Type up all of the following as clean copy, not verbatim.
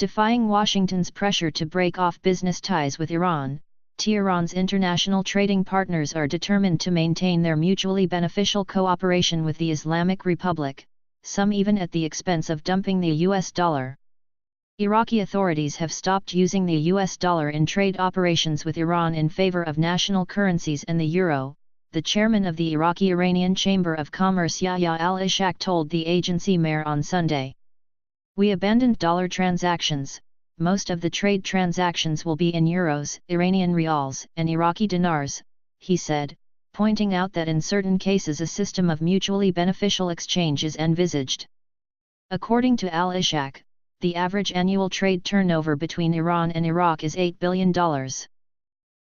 Defying Washington's pressure to break off business ties with Iran, Tehran's international trading partners are determined to maintain their mutually beneficial cooperation with the Islamic Republic, some even at the expense of dumping the US dollar. Iraqi authorities have stopped using the US dollar in trade operations with Iran in favor of national currencies and the euro, the chairman of the Iraqi-Iranian Chamber of Commerce Yahya al-Ishaq told the agency Mehr on Sunday. "We abandoned dollar transactions. Most of the trade transactions will be in euros, Iranian rials, and Iraqi dinars," he said, pointing out that in certain cases a system of mutually beneficial exchange is envisaged. According to al-Ishaq, the average annual trade turnover between Iran and Iraq is $8 billion.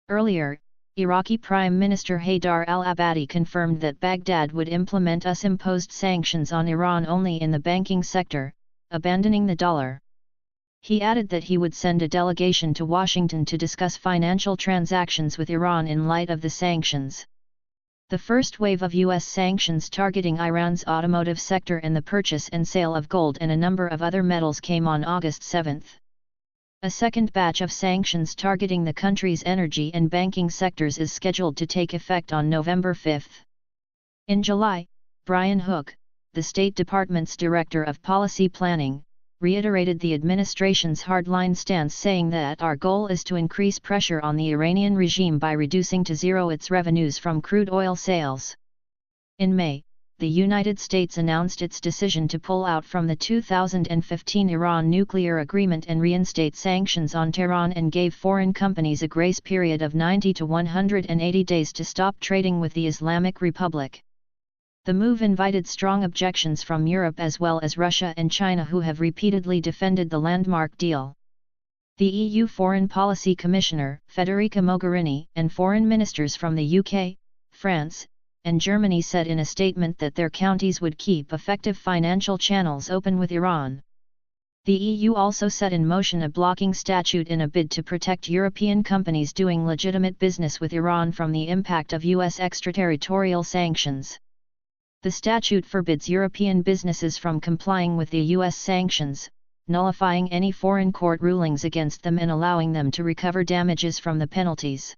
Earlier, Iraqi Prime Minister Haydar al-Abadi confirmed that Baghdad would implement US-imposed sanctions on Iran only in the banking sector, abandoning the dollar. He added that he would send a delegation to Washington to discuss financial transactions with Iran in light of the sanctions. The first wave of U.S. sanctions targeting Iran's automotive sector and the purchase and sale of gold and a number of other metals came on August 7. A second batch of sanctions targeting the country's energy and banking sectors is scheduled to take effect on November 5. In July, Brian Hook, the State Department's Director of Policy Planning, reiterated the administration's hardline stance, saying that our goal is to increase pressure on the Iranian regime by reducing to zero its revenues from crude oil sales. In May, the United States announced its decision to pull out from the 2015 Iran nuclear agreement and reinstate sanctions on Tehran and gave foreign companies a grace period of 90 to 180 days to stop trading with the Islamic Republic. The move invited strong objections from Europe as well as Russia and China, who have repeatedly defended the landmark deal. The EU Foreign Policy Commissioner, Federica Mogherini, and foreign ministers from the UK, France, and Germany said in a statement that their counties would keep effective financial channels open with Iran. The EU also set in motion a blocking statute in a bid to protect European companies doing legitimate business with Iran from the impact of US extraterritorial sanctions. The statute forbids European businesses from complying with the US sanctions, nullifying any foreign court rulings against them and allowing them to recover damages from the penalties.